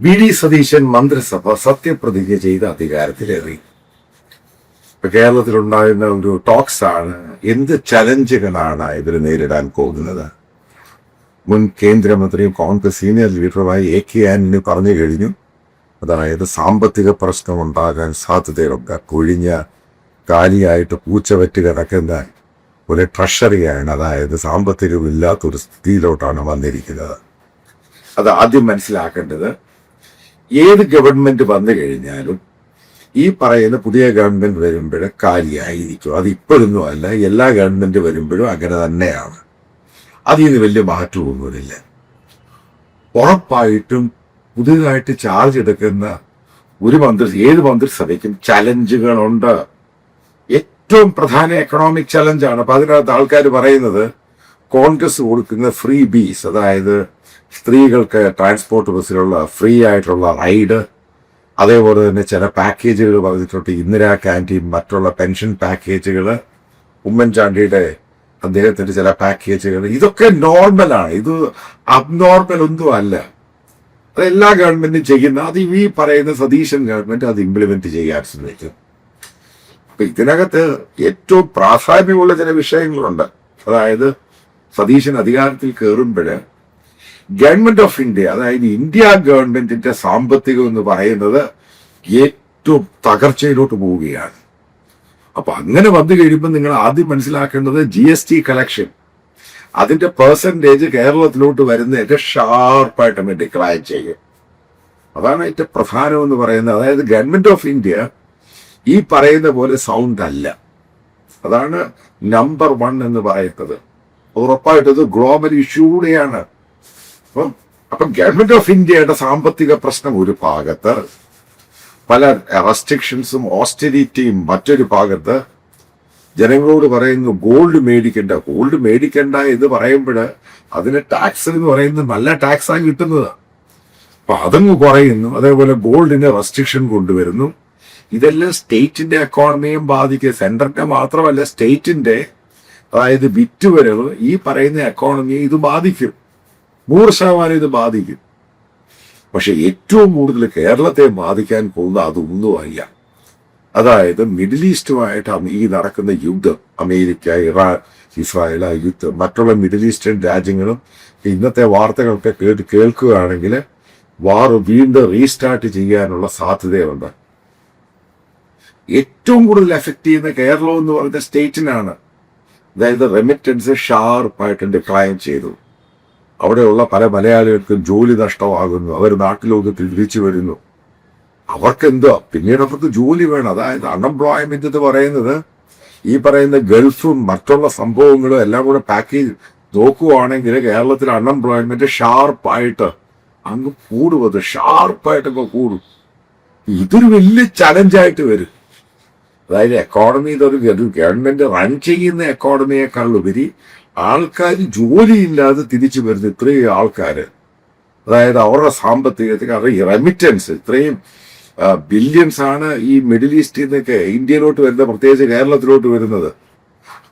V D Satheesan മന്ത്രിസഭ സത്യപ്രതിജ്ഞ ചെയ്ത് അധികാരത്തിലേറി. കേരളത്തിലുണ്ടായിരുന്ന ഒരു ടോക്സ് ആണ്, എന്ത് ചലഞ്ചുകളാണ് ഇതിന് നേരിടാൻ പോകുന്നത്. മുൻ കേന്ദ്രമന്ത്രിയും കോൺഗ്രസ് സീനിയർ ലീഡറുമായി AK ആന്റണി പറഞ്ഞു കഴിഞ്ഞു. അതായത് സാമ്പത്തിക പ്രശ്നം ഉണ്ടാകാൻ സാധ്യതയുണ്ട്. കൊഴിഞ്ഞ കാലിയായിട്ട് പൂച്ചവറ്റ് കിടക്കുന്ന ഒരു ട്രഷറിയാണ്, അതായത് സാമ്പത്തികമില്ലാത്തൊരു സ്ഥിതിയിലോട്ടാണ് വന്നിരിക്കുന്നത്. അത് ആദ്യം മനസ്സിലാക്കേണ്ടത്, ഏത് ഗവൺമെന്റ് വന്നു കഴിഞ്ഞാലും ഈ പറയുന്ന പുതിയ ഗവൺമെന്റ് വരുമ്പോൾ കാലിയായിരിക്കും. അത് ഇപ്പോഴൊന്നും അല്ല, എല്ലാ ഗവൺമെന്റ് വരുമ്പോഴും അങ്ങനെ തന്നെയാണ്. അതിന് വലിയ മാറ്റമൊന്നുമില്ല. ഉറപ്പായിട്ടും പുതിയതായിട്ട് ചാർജ് എടുക്കുന്ന ഏത് മന്ത്രിസഭയ്ക്കും ചലഞ്ചുകളുണ്ട്. ഏറ്റവും പ്രധാന എക്കണോമിക് ചലഞ്ചാണ്. അപ്പൊ അതിനകത്ത് ആൾക്കാർ പറയുന്നത് കോൺഗ്രസ് കൊടുക്കുന്ന ഫ്രീ ബീസ്, അതായത് സ്ത്രീകൾക്ക് ട്രാൻസ്പോർട്ട് ബസ്സിലുള്ള ഫ്രീ ആയിട്ടുള്ള റൈഡ്, അതേപോലെ തന്നെ ചില പാക്കേജുകൾ പറഞ്ഞിട്ടുണ്ട്, ഇന്ദിരാ ക്യാൻറ്റീൻ, മറ്റുള്ള പെൻഷൻ പാക്കേജുകൾ, ഉമ്മൻചാണ്ടിയുടെ അദ്ദേഹത്തിന്റെ ചില പാക്കേജുകൾ, ഇതൊക്കെ നോർമലാണ്. ഇത് അബ്നോർമൽ ഒന്നും അല്ല. അത് എല്ലാ ഗവൺമെന്റും ചെയ്യുന്ന, അത് ഈ പറയുന്ന സതീശൻ ഗവൺമെന്റ് അത് ഇംപ്ലിമെന്റ് ചെയ്യാൻ ശ്രമിക്കും. അപ്പൊ ഇതിനകത്ത് ഏറ്റവും പ്രാധാന്യമുള്ള ചില വിഷയങ്ങളുണ്ട്. അതായത് സതീശൻ അധികാരത്തിൽ കയറുമ്പോൾ ഗവൺമെന്റ് ഓഫ് ഇന്ത്യ, അതായത് ഇന്ത്യ ഗവൺമെന്റിന്റെ സാമ്പത്തികം എന്ന് പറയുന്നത് ഏറ്റവും തകർച്ചയിലോട്ട് പോവുകയാണ്. അപ്പൊ അങ്ങനെ വന്നു കഴിയുമ്പോൾ നിങ്ങൾ ആദ്യം മനസ്സിലാക്കേണ്ടത് GST കളക്ഷൻ, അതിന്റെ പെർസെന്റേജ് കേരളത്തിലോട്ട് വരുന്നതിന്റെ ഷാർപ്പായിട്ട് ഡിക്ലൈൻ ചെയ്യും. അതാണ് ഏറ്റവും പ്രധാനം എന്ന് പറയുന്നത്. അതായത് ഗവൺമെന്റ് ഓഫ് ഇന്ത്യ ഈ പറയുന്ന പോലെ സൗണ്ട് അല്ല. അതാണ് നമ്പർ 1 എന്ന് പറയുന്നത്. ഉറപ്പായിട്ടത് ഗ്ലോബൽ ഇഷ്യൂ കൂടെയാണ്. അപ്പം ഗവൺമെന്റ് ഓഫ് ഇന്ത്യയുടെ സാമ്പത്തിക പ്രശ്നം ഒരു ഭാഗത്ത്, പല റെസ്ട്രിക്ഷൻസും ഓസ്റ്റെരിറ്റിയും മറ്റൊരു ഭാഗത്ത്, ജനങ്ങളോട് പറയുന്നു ഗോൾഡ് മേടിക്കണ്ട എന്ന് പറയുമ്പോൾ അതിന് ടാക്സ് എന്ന് പറയുന്നത് നല്ല ടാക്സാണ് കിട്ടുന്നത്. അപ്പൊ അതങ്ങ് കുറയുന്നു. അതേപോലെ ഗോൾഡിന് റെസ്ട്രിക്ഷൻ കൊണ്ടുവരുന്നു. ഇതെല്ലാം സ്റ്റേറ്റിന്റെ എക്കോണമിയും ബാധിക്കും. സെൻട്രലിന്റെ മാത്രമല്ല, സ്റ്റേറ്റിന്റെ, അതായത് വിറ്റുവരവ്, ഈ പറയുന്ന എക്കോണമിയെ ഇത് ബാധിക്കും. 100% ഇത് ബാധിക്കും. പക്ഷെ ഏറ്റവും കൂടുതൽ കേരളത്തെ ബാധിക്കാൻ പോകുന്ന അതൊന്നുമല്ല. അതായത് മിഡിൽ ഈസ്റ്റുമായിട്ട് ഈ നടക്കുന്ന യുദ്ധം, അമേരിക്ക, ഇറാൻ, ഇസ്രായേൽ യുദ്ധം, മറ്റുള്ള മിഡിൽ ഈസ്റ്റേൺ രാജ്യങ്ങളും ഇന്നത്തെ വാർത്തകളൊക്കെ കേൾക്കുകയാണെങ്കിൽ വാർ വീണ്ടും റീസ്റ്റാർട്ട് ചെയ്യാനുള്ള സാധ്യതയുണ്ട്. ഏറ്റവും കൂടുതൽ എഫക്ട് ചെയ്യുന്ന കേരളം എന്ന് പറയുന്ന സ്റ്റേറ്റിനാണ്. അതായത് റെമിറ്റൻസ് ഷാർപ്പായിട്ട് ഡിക്ലൈൻ ചെയ്തു. അവിടെയുള്ള പല മലയാളികൾക്കും ജോലി നഷ്ടമാകുന്നു. അവർ നാട്ടിലോട്ട് തിരിച്ചു വരുന്നു. അവർക്കെന്തോ പിന്നീട് അവർക്ക് ജോലി വേണം. അതായത് അൺഎംപ്ലോയ്മെന്റ് എന്ന് പറയുന്നത് ഈ പറയുന്ന ഗൾഫും മറ്റുള്ള സംഭവങ്ങളും എല്ലാം കൂടെ പാക്കേജ് നോക്കുവാണെങ്കിൽ കേരളത്തിൽ അൺഎംപ്ലോയ്മെന്റ് ഷാർപ്പായിട്ട് അങ്ങ് കൂടുന്നത്, ഷാർപ്പായിട്ടൊക്കെ കൂടും. ഇതൊരു വലിയ ചലഞ്ചായിട്ട് വരും. അതായത് എക്കോണമി, ഇതൊരു ഗവൺമെന്റ് റൺ ചെയ്യുന്ന എക്കോണമിയേക്കാൾ ഉപരി ആൾക്കാർ ജോലിയില്ലാതെ തിരിച്ചു വരുന്ന ഇത്രയും ആൾക്കാർ, അതായത് അവരുടെ സാമ്പത്തികത്തിൽ റെമിറ്റൻസ് ഇത്രയും ബില്യൺസ് ആണ് ഈ മിഡിൽ ഈസ്റ്റിൽ നിന്നൊക്കെ ഇന്ത്യയിലോട്ട് വരുന്ന, പ്രത്യേകിച്ച് കേരളത്തിലോട്ട് വരുന്നത്.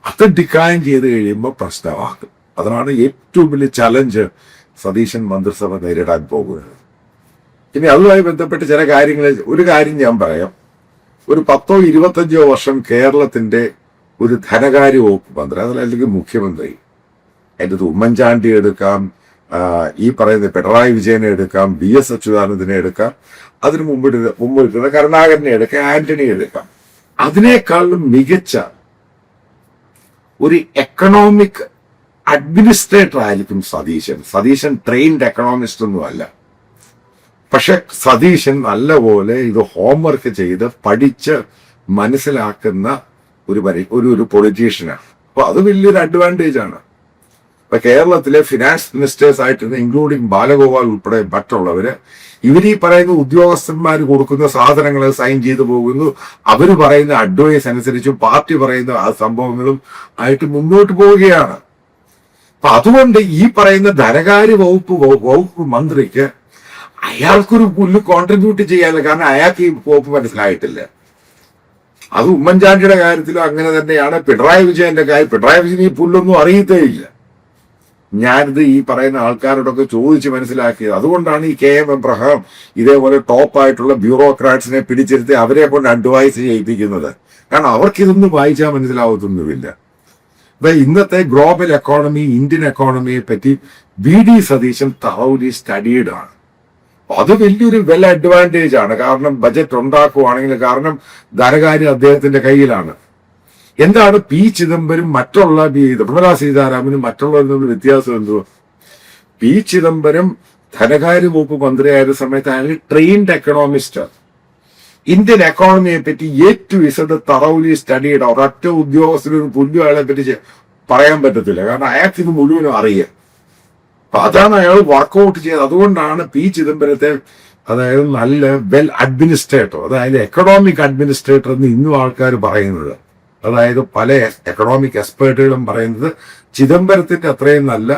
അത് ഡിക്ലൈൻ ചെയ്ത് കഴിയുമ്പോൾ പ്രശ്നമാകും. അതാണ് ഏറ്റവും വലിയ ചലഞ്ച് സതീശൻ മന്ത്രിസഭ നേരിടാൻ പോകുന്നത്. ഇനി അതുമായി ബന്ധപ്പെട്ട് ചില കാര്യങ്ങൾ, ഒരു കാര്യം ഞാൻ പറയാം. ഒരു 10-25 വർഷം കേരളത്തിന്റെ ഒരു ധനകാര്യ വകുപ്പ് മന്ത്രി, അതല്ലെങ്കിൽ മുഖ്യമന്ത്രി, അതിൻ്റെ ഉമ്മൻചാണ്ടി എടുക്കാം, ഈ പറയുന്ന പിണറായി വിജയനെ എടുക്കാം, BS അച്യുതാനന്ദനെ എടുക്കാം, അതിനു മുമ്പിട്ടുള്ള കരുണാകരനെ എടുക്കാം, ആന്റണി എടുക്കാം. അതിനേക്കാളും മികച്ച ഒരു എക്കണോമിക് അഡ്മിനിസ്ട്രേറ്റർ ആയിരിക്കും സതീശൻ. സതീശൻ ട്രെയിൻഡ് എക്കണോമിസ്റ്റ് ഒന്നും അല്ല. പക്ഷെ സതീശൻ നല്ലപോലെ ഇത് ഹോംവർക്ക് ചെയ്ത് പഠിച്ച് മനസ്സിലാക്കുന്ന ഒരു പൊളിറ്റീഷ്യനാണ്. അപ്പൊ അത് വലിയൊരു അഡ്വാൻറ്റേജ് ആണ്. ഇപ്പൊ കേരളത്തിലെ ഫിനാൻസ് മിനിസ്റ്റേഴ്സ് ആയിട്ട് ഇൻക്ലൂഡിങ് ബാലഗോപാൽ ഉൾപ്പെടെ മറ്റുള്ളവര്, ഇവരീ പറയുന്ന ഉദ്യോഗസ്ഥന്മാർ കൊടുക്കുന്ന സാധനങ്ങൾ സൈൻ ചെയ്തു പോകുന്നു. അവര് പറയുന്ന അഡ്വൈസ് അനുസരിച്ചും പാർട്ടി പറയുന്ന ആ സംഭവങ്ങളും ആയിട്ട് മുന്നോട്ട് പോവുകയാണ്. അപ്പൊ അതുകൊണ്ട് ഈ പറയുന്ന ധനകാര്യ വകുപ്പ് മന്ത്രിക്ക് അയാൾക്കൊരു പുല്ല് കോൺട്രിബ്യൂട്ട് ചെയ്യാനില്ല. കാരണം അയാൾക്ക് ഈ വകുപ്പ് മനസ്സിലായിട്ടില്ല. അത് ഉമ്മൻചാണ്ടിയുടെ കാര്യത്തിലും അങ്ങനെ തന്നെയാണ്. പിണറായി വിജയന്റെ കാര്യം, പിണറായി വിജയൻ ഈ പുല്ലൊന്നും അറിയത്തേയില്ല. ഞാനിത് ഈ പറയുന്ന ആൾക്കാരോടൊക്കെ ചോദിച്ച് മനസ്സിലാക്കിയത്. അതുകൊണ്ടാണ് ഈ KM എബ്രഹാം ഇതേപോലെ ടോപ്പായിട്ടുള്ള ബ്യൂറോക്രാറ്റ്സിനെ പിടിച്ചിരുത്തി അവരെ കൊണ്ട് അഡ്വൈസ് ചെയ്യിപ്പിക്കുന്നത്. കാരണം അവർക്കിതൊന്നും വായിച്ചാൽ മനസ്സിലാവത്തൊന്നുമില്ല. ഇന്നത്തെ ഗ്ലോബൽ എക്കോണമി, ഇന്ത്യൻ എക്കോണമിയെ പറ്റി VD സതീശൻ തറൗലി സ്റ്റഡീഡ് ആണ്. അത് വലിയൊരു വെൽ അഡ്വാൻറ്റേജ് ആണ്. കാരണം ബജറ്റ് ഉണ്ടാക്കുവാണെങ്കിൽ, കാരണം ധനകാര്യം അദ്ദേഹത്തിന്റെ കയ്യിലാണ്. എന്താണ് P. ചിദംബരം മറ്റുള്ള നിർമ്മലാ സീതാരാമനും മറ്റുള്ളവരിൽ നിന്ന് വ്യത്യാസം എന്തുവാ? P. ചിദംബരം ധനകാര്യ വകുപ്പ് മന്ത്രിയായ സമയത്ത് അയാൾ ട്രെയിൻഡ് എക്കണോമിസ്റ്റ്. ഇന്ത്യൻ എക്കോണമിയെ പറ്റി A to Z തറൗലി സ്റ്റഡീഡ്. ഒരൊറ്റ ഉദ്യോഗസ്ഥനൊരു പുല്ലും അയാളെ പറ്റി പറയാൻ പറ്റത്തില്ല. കാരണം അയാൾക്ക് ഇത് മുഴുവനും അറിയാം. അപ്പൊ അതാണ് അയാൾ വർക്ക്ഔട്ട് ചെയ്തത്. അതുകൊണ്ടാണ് P. ചിദംബരത്തെ അതായത് നല്ല വെൽ അഡ്മിനിസ്ട്രേറ്റർ, അതായത് എക്കണോമിക് അഡ്മിനിസ്ട്രേറ്റർ എന്ന് ഇന്നും ആൾക്കാർ പറയുന്നത്. അതായത് പല എക്കണോമിക് എക്സ്പേർട്ടുകളും പറയുന്നത് ചിദംബരത്തിന്റെ അത്രയും നല്ല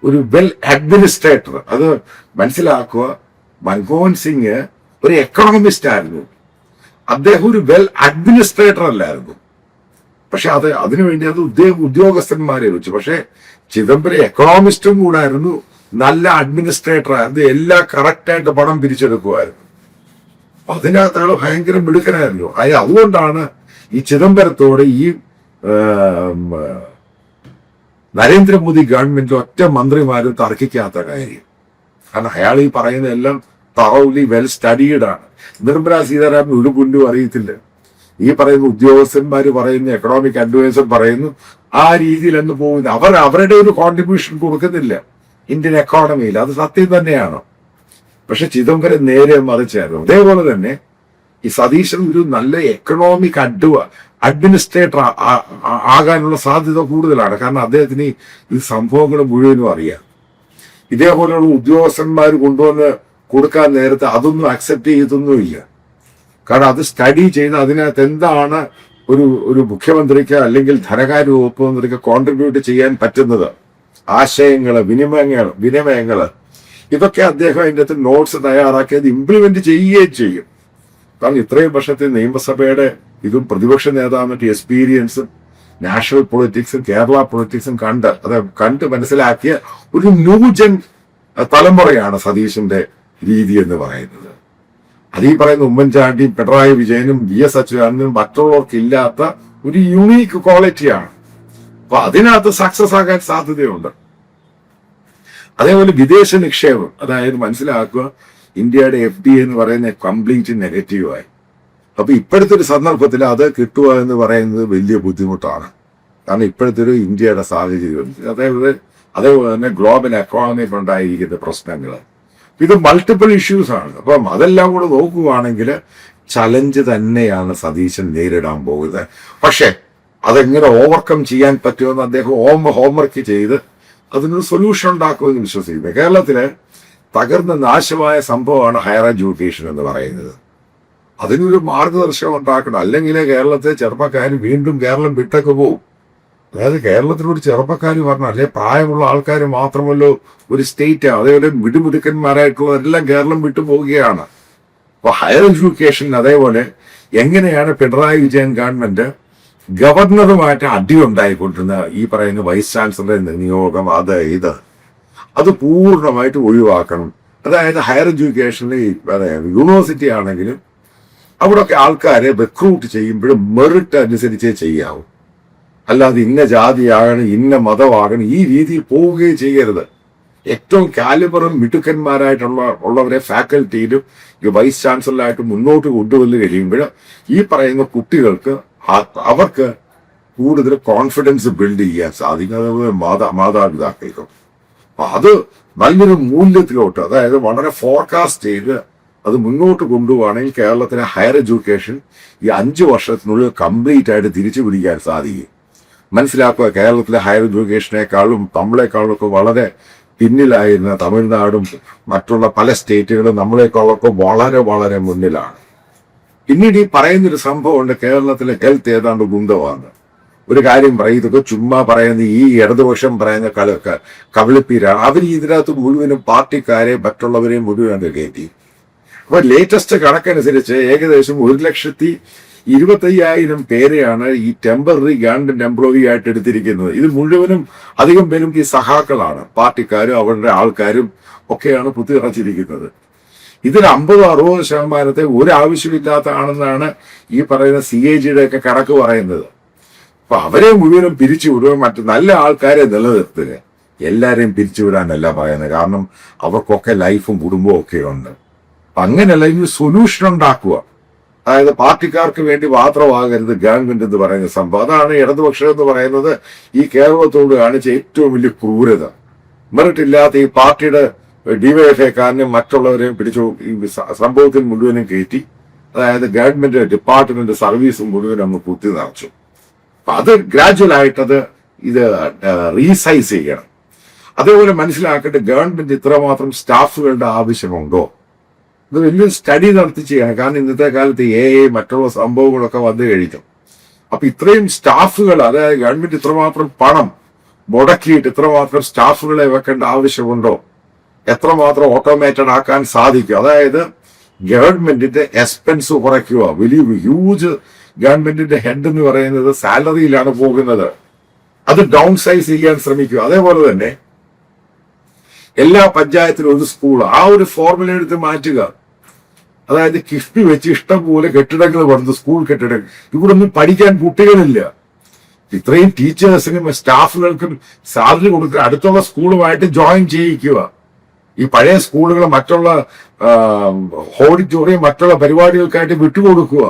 ഒരു വെൽ അഡ്മിനിസ്ട്രേറ്റർ. അത് മനസ്സിലാക്കുക. മൻമോഹൻ സിംഗ് ഒരു എക്കണോമിസ്റ്റ് ആയിരുന്നു, അദ്ദേഹം ഒരു വെൽ അഡ്മിനിസ്ട്രേറ്റർ അല്ലായിരുന്നു. പക്ഷെ അതിനുവേണ്ടി ഉദ്യോഗസ്ഥന്മാരെ വെച്ചു. പക്ഷെ ചിദംബരം എക്കണോമിസ്റ്റും കൂടായിരുന്നു, നല്ല അഡ്മിനിസ്ട്രേറ്റർ ആയിരുന്നു, എല്ലാം കറക്റ്റായിട്ട് പണം പിരിച്ചെടുക്കുമായിരുന്നു. അതിനകത്ത് അയാൾ ഭയങ്കര മിടുക്കനായിരുന്നു. അതുകൊണ്ടാണ് ഈ ചിദംബരത്തോട് ഈ നരേന്ദ്രമോദി ഗവൺമെന്റിൽ ഒറ്റ മന്ത്രിമാരും തർക്കിക്കാത്ത കാര്യം. കാരണം അയാൾ ഈ പറയുന്നതെല്ലാം തറൗലി വെൽ സ്റ്റഡീഡ് ആണ്. നിർമ്മലാ സീതാരാമൻ ഒരു പുല്ലും അറിയത്തില്ല. ഈ പറയുന്ന ഉദ്യോഗസ്ഥന്മാര് പറയുന്നു, എക്കണോമിക് അഡ്വൈസർ പറയുന്നു, ആ രീതിയിൽ എന്ന് പോകുന്നു. അവരുടെ ഒരു കോൺട്രിബ്യൂഷൻ കൊടുക്കുന്നില്ല ഇന്ത്യൻ എക്കോണമിയിൽ. അത് സത്യം തന്നെയാണ്. പക്ഷെ ചിദംബരം നേരെ മറിച്ചായിരുന്നു. അതേപോലെ തന്നെ ഈ സതീശൻ ഒരു നല്ല എക്കണോമിക് അഡ്മിനിസ്ട്രേറ്റർ ആകാനുള്ള സാധ്യത കൂടുതലാണ്. കാരണം അദ്ദേഹത്തിന് ഈ സംഭവങ്ങൾ മുഴുവനും അറിയാം. ഇതേപോലെയുള്ള ഉദ്യോഗസ്ഥന്മാർ കൊണ്ടുവന്ന് കൊടുക്കാൻ നേരത്തെ അതൊന്നും അക്സെപ്റ്റ് ചെയ്തൊന്നുമില്ല. കാരണം അത് സ്റ്റഡി ചെയ്ത് അതിനകത്ത് എന്താണ് ഒരു മുഖ്യമന്ത്രിക്ക് അല്ലെങ്കിൽ ധനകാര്യ വകുപ്പ് മന്ത്രിക്ക് കോൺട്രിബ്യൂട്ട് ചെയ്യാൻ പറ്റുന്നത്, ആശയങ്ങള്, വിനിമയങ്ങള്, ഇതൊക്കെ അദ്ദേഹം അതിൻ്റെ അകത്ത് നോട്ട്സ് തയ്യാറാക്കി അത് ഇംപ്ലിമെന്റ് ചെയ്യുകയും ചെയ്യും. കാരണം ഇത്രയും വർഷത്തെ നിയമസഭയുടെ ഇതും പ്രതിപക്ഷ നേതാവിന്റെ എക്സ്പീരിയൻസും നാഷണൽ പൊളിറ്റിക്സും കേരള പൊളിറ്റിക്സും കണ്ട് മനസ്സിലാക്കിയ ഒരു ന്യൂജൻ തലമുറയാണ് സതീശന്റെ രീതി എന്ന് പറയുന്നത്. അതീ പറയുന്ന ഉമ്മൻചാണ്ടിയും പിണറായി വിജയനും VS അച്യുതാനന്ദനും മറ്റുള്ളവർക്കില്ലാത്ത ഒരു യുണീക്ക് ക്വാളിറ്റിയാണ്. അപ്പൊ അതിനകത്ത് സക്സസ് ആകാൻ സാധ്യതയുണ്ട്. അതേപോലെ വിദേശ നിക്ഷേപം, അതായത് മനസ്സിലാക്കുക, ഇന്ത്യയുടെ FDI എന്ന് പറയുന്ന കംപ്ലീറ്റ് നെഗറ്റീവായി. അപ്പൊ ഇപ്പോഴത്തെ ഒരു സന്ദർഭത്തിൽ അത് കിട്ടുക എന്ന് പറയുന്നത് വലിയ ബുദ്ധിമുട്ടാണ്. കാരണം ഇപ്പോഴത്തെ ഒരു ഇന്ത്യയുടെ സാഹചര്യം, അതേപോലെ തന്നെ ഗ്ലോബൽ എക്കോണമിയിൽ ഉണ്ടായിരിക്കുന്ന പ്രശ്നങ്ങൾ, ഇത് മൾട്ടിപ്പിൾ ഇഷ്യൂസ് ആണ്. അപ്പം അതെല്ലാം കൂടെ നോക്കുകയാണെങ്കിൽ ചലഞ്ച് തന്നെയാണ് സതീശൻ നേരിടാൻ പോകുന്നത്. പക്ഷെ അതെങ്ങനെ ഓവർകം ചെയ്യാൻ പറ്റുമെന്ന് അദ്ദേഹം ഹോംവർക്ക് ചെയ്ത് അതിനൊരു സൊല്യൂഷൻ ഉണ്ടാക്കുമെന്ന് വിശ്വസിക്കുന്നത്. കേരളത്തിലെ തകർന്ന നാശമായ സംഭവമാണ് ഹയർ എഡ്യൂക്കേഷൻ എന്ന് പറയുന്നത്. അതിനൊരു മാർഗദർശനം ഉണ്ടാക്കണം. അല്ലെങ്കിൽ കേരളത്തെ ചെറുപ്പക്കാർ വീണ്ടും കേരളം വിട്ടൊക്കെ പോകും. അതായത് കേരളത്തിലൊരു ചെറുപ്പക്കാർ പറഞ്ഞാൽ അല്ലെ പ്രായമുള്ള ആൾക്കാർ മാത്രമല്ലോ ഒരു സ്റ്റേറ്റ്, അതേപോലെ മിടുമിടുക്കന്മാരായിട്ടുള്ളവരെല്ലാം കേരളം വിട്ടു പോവുകയാണ്. അപ്പൊ ഹയർ എഡ്യൂക്കേഷൻ അതേപോലെ എങ്ങനെയാണ് പിണറായി വിജയൻ ഗവൺമെന്റ് ഗവർണറുമായിട്ട് അടി ഉണ്ടായിക്കൊണ്ടിരുന്ന ഈ പറയുന്ന വൈസ് ചാൻസലറുടെ നിയോഗം, അത് പൂർണ്ണമായിട്ട് ഒഴിവാക്കണം. അതായത് ഹയർ എഡ്യൂക്കേഷനിൽ യൂണിവേഴ്സിറ്റി ആണെങ്കിലും അവിടെയൊക്കെ ആൾക്കാരെ റിക്രൂട്ട് ചെയ്യുമ്പോഴും മെറിറ്റ് അനുസരിച്ചേ ചെയ്യാവൂ. അല്ലാതെ ഇന്ന ജാതിയാകണം, ഇന്ന മതമാകണം, ഈ രീതിയിൽ പോവുകയും ചെയ്യരുത്. ഏറ്റവും കാലിബറും മിടുക്കന്മാരായിട്ടുള്ളവരെ ഫാക്കൽറ്റിയിലും വൈസ് ചാൻസലറായിട്ട് മുന്നോട്ട് കൊണ്ടുവന്ന് കഴിയുമ്പോൾ ഈ പറയുന്ന കുട്ടികൾക്ക് അവർക്ക് കൂടുതൽ കോൺഫിഡൻസ് ബിൽഡ് ചെയ്യാൻ സാധിക്കും. അതുപോലെ മാതാപിതാക്കൾക്കും അത് നല്ലൊരു മൂല്യത്തിലോട്ട്, അതായത് വളരെ ഫോർകാസ്റ്റ് ചെയ്ത് അത് മുന്നോട്ട് കൊണ്ടുപോവുകയാണെങ്കിൽ കേരളത്തിലെ ഹയർ എഡ്യൂക്കേഷൻ ഈ 5 വർഷത്തിനുള്ളിൽ കംപ്ലീറ്റ് ആയിട്ട് തിരിച്ചു പിടിക്കാൻ സാധിക്കും. മനസ്സിലാക്കുക, കേരളത്തിലെ ഹയർ എഡ്യൂക്കേഷനേക്കാളും നമ്മളെക്കാളും ഒക്കെ വളരെ പിന്നിലായിരുന്ന തമിഴ്നാടും മറ്റുള്ള പല സ്റ്റേറ്റുകളും നമ്മളെക്കാളൊക്കെ വളരെ വളരെ മുന്നിലാണ്. പിന്നീട് ഈ പറയുന്നൊരു സംഭവമുണ്ട്, കേരളത്തിലെ ഹെൽത്ത് ഏതാണ്ട് ഗുണ്ടമാണ്. ഒരു കാര്യം പറയും, ഇതൊക്കെ ചുമ്മാ പറയുന്നത് ഈ ഇടതുപക്ഷം പറയുന്ന കവിളിപ്പീരാണ്. അവർ ഇതിനകത്ത് മുഴുവനും പാർട്ടിക്കാരെ മറ്റുള്ളവരെയും മുഴുവൻ കയറ്റി. അപ്പൊ ലേറ്റസ്റ്റ് കണക്കനുസരിച്ച് ഏകദേശം 25,000 പേരെയാണ് ഈ ടെമ്പററി ഗവൺമെന്റ് എംപ്ലോയി ആയിട്ട് എടുത്തിരിക്കുന്നത്. ഇത് മുഴുവനും അധികം പേരും ഈ സഹാക്കളാണ്, പാർട്ടിക്കാരും അവരുടെ ആൾക്കാരും ഒക്കെയാണ് കുത്തിയിറച്ചിരിക്കുന്നത്. ഇതിൽ 50-60% ഒരു ആവശ്യമില്ലാത്ത ആണെന്നാണ് ഈ പറയുന്ന CAG-യുടെ ഒക്കെ കണക്ക് പറയുന്നത്. അപ്പൊ അവരെ മുഴുവനും പിരിച്ചുവിടുക, മറ്റു നല്ല ആൾക്കാരെ നിലനിർത്തുക. എല്ലാരെയും പിരിച്ചുവിടാനല്ല പറയുന്നത്, കാരണം അവർക്കൊക്കെ ലൈഫും കുടുംബവും ഒക്കെ ഉണ്ട്. അപ്പൊ അങ്ങനെയല്ല, ഈ സൊല്യൂഷൻ ഉണ്ടാക്കുക. അതായത് പാർട്ടിക്കാർക്ക് വേണ്ടി മാത്രമാകരുത് ഗവൺമെന്റ് എന്ന് പറയുന്ന സംഭവം. അതാണ് ഇടതുപക്ഷം എന്ന് പറയുന്നത് ഈ കേരളത്തോട് കാണിച്ച ഏറ്റവും വലിയ ക്രൂരത. മെറിറ്റ് ഇല്ലാത്ത ഈ പാർട്ടിയുടെ ഡിവൈഎഫ്ഐക്കാരനെയും മറ്റുള്ളവരെയും പിടിച്ചു ഈ സംഭവത്തിൽ മുഴുവനും കയറ്റി, അതായത് ഗവൺമെന്റ് ഡിപ്പാർട്ട്മെന്റ് സർവീസ് മുഴുവൻ അങ്ങ് കുത്തി നിറച്ചു. അപ്പൊ അത് ഗ്രാജുവൽ ആയിട്ടത് ഇത് റീസൈസ് ചെയ്യണം. അതേപോലെ മനസ്സിലാക്കിയിട്ട് ഗവൺമെന്റ് ഇത്രമാത്രം സ്റ്റാഫുകളുടെ ആവശ്യമുണ്ടോ, ഇത് വലിയൊരു സ്റ്റഡി നടത്തി ചെയ്യണം. കാരണം ഇന്നത്തെ കാലത്ത് AI മറ്റുള്ള സംഭവങ്ങളൊക്കെ വന്നു കഴിഞ്ഞു. അപ്പൊ ഇത്രയും സ്റ്റാഫുകൾ, അതായത് ഗവൺമെന്റ് ഇത്രമാത്രം പണം മുടക്കിയിട്ട് ഇത്രമാത്രം സ്റ്റാഫുകളെ വെക്കേണ്ട ആവശ്യമുണ്ടോ, എത്രമാത്രം ഓട്ടോമേറ്റഡ് ആക്കാൻ സാധിക്കും, അതായത് ഗവൺമെന്റിന്റെ എക്സ്പെൻസ് കുറയ്ക്കുക. വലിയ ഹ്യൂജ് ഗവൺമെന്റിന്റെ ഹെഡ് എന്ന് പറയുന്നത് സാലറിയിലാണ് പോകുന്നത്, അത് ഡൗൺ സൈസ് ചെയ്യാൻ ശ്രമിക്കുക. അതേപോലെ തന്നെ എല്ലാ പഞ്ചായത്തിലും ഒരു സ്കൂൾ, ആ ഒരു ഫോർമുല എടുത്ത് മാറ്റുക. അതായത് കിഫ്ബി വെച്ച് ഇഷ്ടംപോലെ കെട്ടിടങ്ങൾ പണിത്, സ്കൂൾ കെട്ടിടങ്ങൾ. ഇവിടെ ഒന്നും പഠിക്കാൻ കുട്ടികളില്ല. ഇത്രയും ടീച്ചേഴ്സിനും സ്റ്റാഫുകൾക്കും സാലറി കൊടുക്കുക, അടുത്തുള്ള സ്കൂളുമായിട്ട് ജോയിൻ ചെയ്യിക്കുക. ഈ പഴയ സ്കൂളുകൾ മറ്റുള്ള ഓഡിറ്റോറിയം മറ്റുള്ള പരിപാടികൾക്കായിട്ട് വിട്ടുകൊടുക്കുക.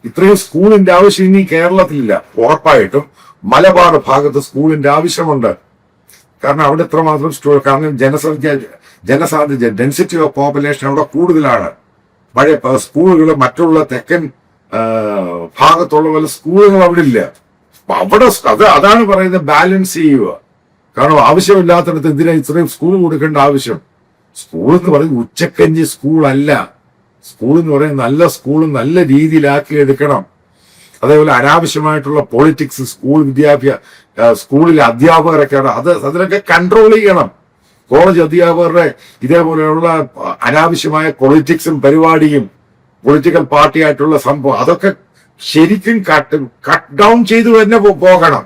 ഇത്രയും സ്കൂളിന്റെ ആവശ്യം ഇനി കേരളത്തിലില്ല. ഉറപ്പായിട്ടും മലബാർ ഭാഗത്ത് സ്കൂളിന്റെ ആവശ്യമുണ്ട്. കാരണം അവിടെ ഇത്രമാത്രം കാരണം ജനസാധ്യത ഡെൻസിറ്റി ഓഫ് പോപ്പുലേഷൻ അവിടെ കൂടുതലാണ്. പഴയ സ്കൂളുകൾ മറ്റുള്ള തെക്കൻ ഭാഗത്തുള്ള പോലെ സ്കൂളുകൾ അവിടെ ഇല്ല. അപ്പൊ അവിടെ അതാണ് പറയുന്നത്, ബാലൻസ് ചെയ്യുക. കാരണം ആവശ്യമില്ലാത്തടത്ത് എന്തിനാ ഇത്രയും സ്കൂൾ കൊടുക്കേണ്ട ആവശ്യം? സ്കൂൾ എന്ന് പറയുന്നത് ഉച്ചക്കഞ്ഞി സ്കൂളല്ല. സ്കൂൾ എന്ന് പറയുന്നത് നല്ല സ്കൂൾ നല്ല രീതിയിലാക്കി എടുക്കണം. അതേപോലെ അനാവശ്യമായിട്ടുള്ള പൊളിറ്റിക്സ് സ്കൂളിലെ അധ്യാപകരൊക്കെ അതിനൊക്കെ കൺട്രോൾ ചെയ്യണം. കോളേജ് അധ്യാപകരുടെ ഇതേപോലെയുള്ള അനാവശ്യമായ പൊളിറ്റിക്സും പരിപാടിയും പൊളിറ്റിക്കൽ പാർട്ടിയായിട്ടുള്ള സംഭവം അതൊക്കെ ശരിക്കും കട്ട് ഡൗൺ ചെയ്തു തന്നെ പോകണം.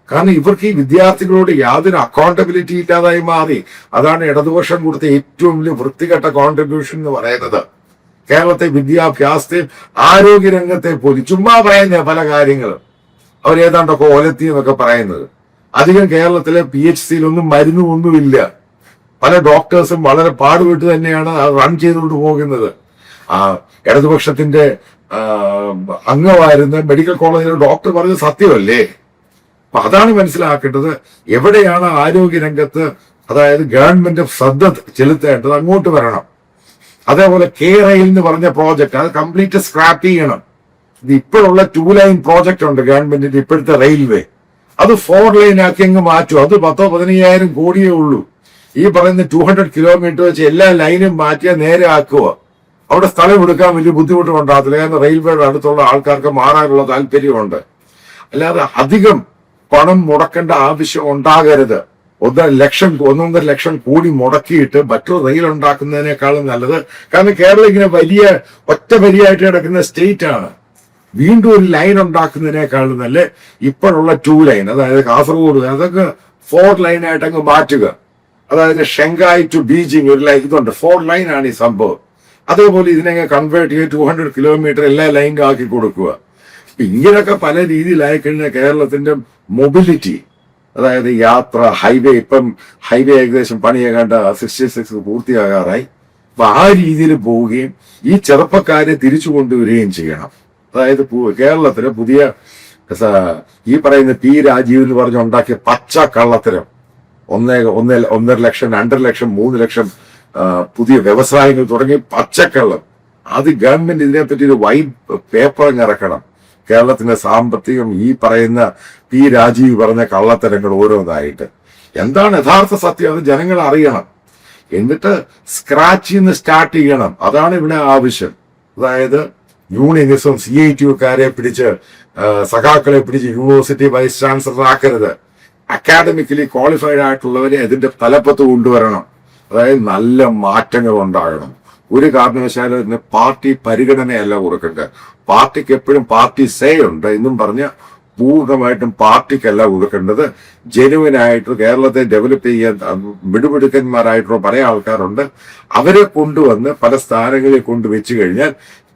കാരണം ഇവർക്ക് ഈ വിദ്യാർത്ഥികളോട് യാതൊരു അക്കൗണ്ടബിലിറ്റി ഇല്ലാതായി മാറി. അതാണ് ഇടതുപക്ഷം കൊടുത്ത ഏറ്റവും വലിയ വൃത്തികെട്ട കോൺട്രിബ്യൂഷൻ എന്ന് പറയുന്നത്. കേരളത്തെ വിദ്യാഭ്യാസത്തെയും ആരോഗ്യരംഗത്തെ പോലും ചുമ്മാ പറയുന്ന പല കാര്യങ്ങളും അവരേതാണ്ടൊക്കെ ഒലത്തി എന്നൊക്കെ പറയുന്നത്. അധികം കേരളത്തിലെ PHCയിലൊന്നും മരുന്നൊന്നുമില്ല. പല ഡോക്ടേഴ്സും വളരെ പാടുപെട്ട് തന്നെയാണ് റൺ ചെയ്തുകൊണ്ട് പോകുന്നത്. ഇടതുപക്ഷത്തിന്റെ അംഗമായിരുന്ന മെഡിക്കൽ കോളേജിലെ ഡോക്ടർ പറഞ്ഞത് സത്യമല്ലേ? അപ്പൊ അതാണ് മനസ്സിലാക്കേണ്ടത്. എവിടെയാണ് ആരോഗ്യരംഗത്ത് അതായത് ഗവൺമെന്റ് ശ്രദ്ധ ചെലുത്തേണ്ടത് അങ്ങോട്ട് വരണം. അതേപോലെ റെയിൽ എന്ന് പറഞ്ഞ പ്രോജക്റ്റ് അത് കംപ്ലീറ്റ് സ്ക്രാപ്പ് ചെയ്യണം. ഇത് ഇപ്പോഴുള്ള 2 ലൈൻ പ്രോജക്റ്റ് ഉണ്ട് ഗവൺമെന്റിന്റെ ഇപ്പോഴത്തെ റെയിൽവേ, അത് 4 ലൈൻ ആക്കി അങ്ങ് മാറ്റും. അത് 10-15,000 കോടിയേ ഉള്ളൂ. ഈ പറയുന്ന 200 കിലോമീറ്റർ വെച്ച് എല്ലാ ലൈനും മാറ്റിയാൽ നേരെ ആക്കുക. അവിടെ സ്ഥലം എടുക്കാൻ വലിയ ബുദ്ധിമുട്ടുണ്ടാകത്തില്ല. കാരണം റെയിൽവേയുടെ അടുത്തുള്ള ആൾക്കാർക്ക് മാറാനുള്ള താല്പര്യമുണ്ട്. അല്ലാതെ അധികം പണം മുടക്കേണ്ട ആവശ്യം ഉണ്ടാകരുത്. 1.5 ലക്ഷം കോടി മുടക്കിയിട്ട് മറ്റൊരു റെയിൽ ഉണ്ടാക്കുന്നതിനേക്കാളും നല്ലത്. കാരണം കേരളം ഇങ്ങനെ വലിയ ഒറ്റ വരിയായിട്ട് കിടക്കുന്ന സ്റ്റേറ്റ് ആണ്. വീണ്ടും ഒരു ലൈൻ ഉണ്ടാക്കുന്നതിനേക്കാളും നല്ല ഇപ്പോഴുള്ള 2 ലൈൻ, അതായത് കാസർഗോഡ് അതൊക്കെ 4 ലൈനായിട്ട് അങ്ങ് മാറ്റുക. അതായത് ഷെങ്കായ് ടു ബീജിംഗ് ഒരു ലൈൻ ഇതുണ്ട്, 4 ലൈനാണ് ഈ സംഭവം. അതേപോലെ ഇതിനെ കൺവേർട്ട് ചെയ്ത് 200 കിലോമീറ്റർ എല്ലാ ലൈനും ആക്കി കൊടുക്കുക. ഇങ്ങനെയൊക്കെ പല രീതിയിലായി കഴിഞ്ഞാൽ കേരളത്തിന്റെ മൊബിലിറ്റി, അതായത് യാത്ര, ഹൈവേ, ഇപ്പം ഹൈവേ ഏകദേശം പണിയേണ്ട 66 പൂർത്തിയാകാറായി. അപ്പൊ ആ രീതിയിൽ പോവുകയും ഈ ചെറുപ്പക്കാരെ തിരിച്ചു കൊണ്ടുവരികയും ചെയ്യണം. അതായത് കേരളത്തിലെ പുതിയ ഈ പറയുന്ന P. രാജീവ് എന്ന് പറഞ്ഞുണ്ടാക്കിയ പച്ച കള്ളത്തരം 1.5 ലക്ഷം 2 ലക്ഷം 3 ലക്ഷം പുതിയ വ്യവസായങ്ങൾ തുടങ്ങി പച്ചക്കള്ളം, അത് ഗവൺമെന്റ് ഇതിനെപ്പറ്റി ഒരു വൈറ്റ് പേപ്പർ ഇറക്കണം. കേരളത്തിന്റെ സാമ്പത്തികം ഈ പറയുന്ന P. രാജീവ് പറഞ്ഞ കള്ളത്തരങ്ങൾ ഓരോന്നായിട്ട് എന്താണ് യഥാർത്ഥ സത്യം അത് ജനങ്ങൾ അറിയണം. എന്നിട്ട് സ്ക്രാച്ചിൽ നിന്ന് സ്റ്റാർട്ട് ചെയ്യണം. അതാണ് ഇവിടെ ആവശ്യം. അതായത് യൂണിയനിസം, CITUക്കാരെ പിടിച്ച് സഖാക്കളെ പിടിച്ച് യൂണിവേഴ്സിറ്റി വൈസ് ചാൻസലർ ആക്കരുത്. അക്കാഡമിക്കലി ക്വാളിഫൈഡ് ആയിട്ടുള്ളവരെ അതിന്റെ തലപ്പത്ത് കൊണ്ടുവരണം. അതായത് നല്ല മാറ്റങ്ങൾ ഉണ്ടാകണം. ഒരു കാരണവശാലും ഇതിന് പാർട്ടി പരിഗണനയല്ല കൊടുക്കേണ്ടത്. പാർട്ടിക്ക് എപ്പോഴും പാർട്ടി സേ ഉണ്ട് എന്നും പറഞ്ഞ് പൂർണ്ണമായിട്ടും പാർട്ടിക്കല്ല കൊടുക്കേണ്ടത്. ജെനുവിനായിട്ട് കേരളത്തെ ഡെവലപ്പ് ചെയ്യാൻ മിടുമിടുക്കന്മാരായിട്ടുള്ള പല ആൾക്കാരുണ്ട്. അവരെ കൊണ്ടുവന്ന് പല സ്ഥാനങ്ങളിൽ കൊണ്ടുവച്ചു കഴിഞ്ഞാൽ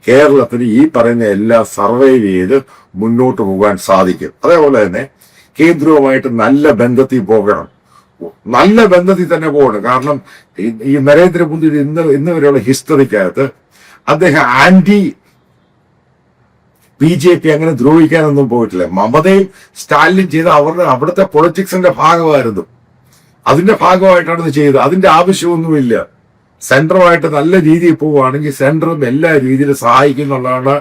കേരളത്തിന് ഈ പറയുന്ന എല്ലാം സർവൈവ് ചെയ്ത് മുന്നോട്ട് പോകാൻ സാധിക്കും. അതേപോലെ തന്നെ കേന്ദ്രവുമായിട്ട് നല്ല ബന്ധത്തിൽ പോകണം, നല്ല ബന്ധത്തിൽ തന്നെ പോകണം. കാരണം ഈ നരേന്ദ്രമോദി ഇന്ന് വരെയുള്ള ഹിസ്റ്ററിക്കകത്ത് അദ്ദേഹം ആന്റി BJP അങ്ങനെ ദ്രോഹിക്കാനൊന്നും പോയിട്ടില്ല. മമതയും സ്റ്റാലിനും ചെയ്ത അവിടുത്തെ പൊളിറ്റിക്സിന്റെ ഭാഗമായിരുന്നു. അതിന്റെ ഭാഗമായിട്ടാണ് ഇത് ചെയ്തത്. അതിന്റെ ആവശ്യമൊന്നുമില്ല. സെൻട്രമായിട്ട് നല്ല രീതിയിൽ പോവുകയാണെങ്കിൽ സെൻട്രും എല്ലാ രീതിയിലും സഹായിക്കുന്നുള്ളതാണ്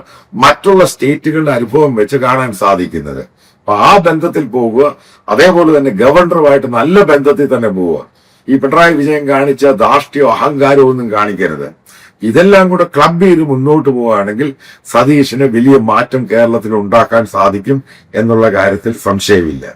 മറ്റുള്ള സ്റ്റേറ്റുകളുടെ അനുഭവം വെച്ച് കാണാൻ സാധിക്കുന്നത്. അപ്പൊ ആ ബന്ധത്തിൽ പോവുക. അതേപോലെ തന്നെ ഗവർണറുമായിട്ട് നല്ല ബന്ധത്തിൽ തന്നെ പോവുക. ഈ പിണറായി വിജയൻ കാണിച്ച ധാർഷ്ട്യമോ അഹങ്കാരമോ ഒന്നും കാണിക്കരുത്. ഇതെല്ലാം കൂടെ ക്ലബ് ചെയ്ത് മുന്നോട്ട് പോവുകയാണെങ്കിൽ സതീഷിന് വലിയ മാറ്റം കേരളത്തിൽ ഉണ്ടാക്കാൻ സാധിക്കും എന്നുള്ള കാര്യത്തിൽ സംശയമില്ല.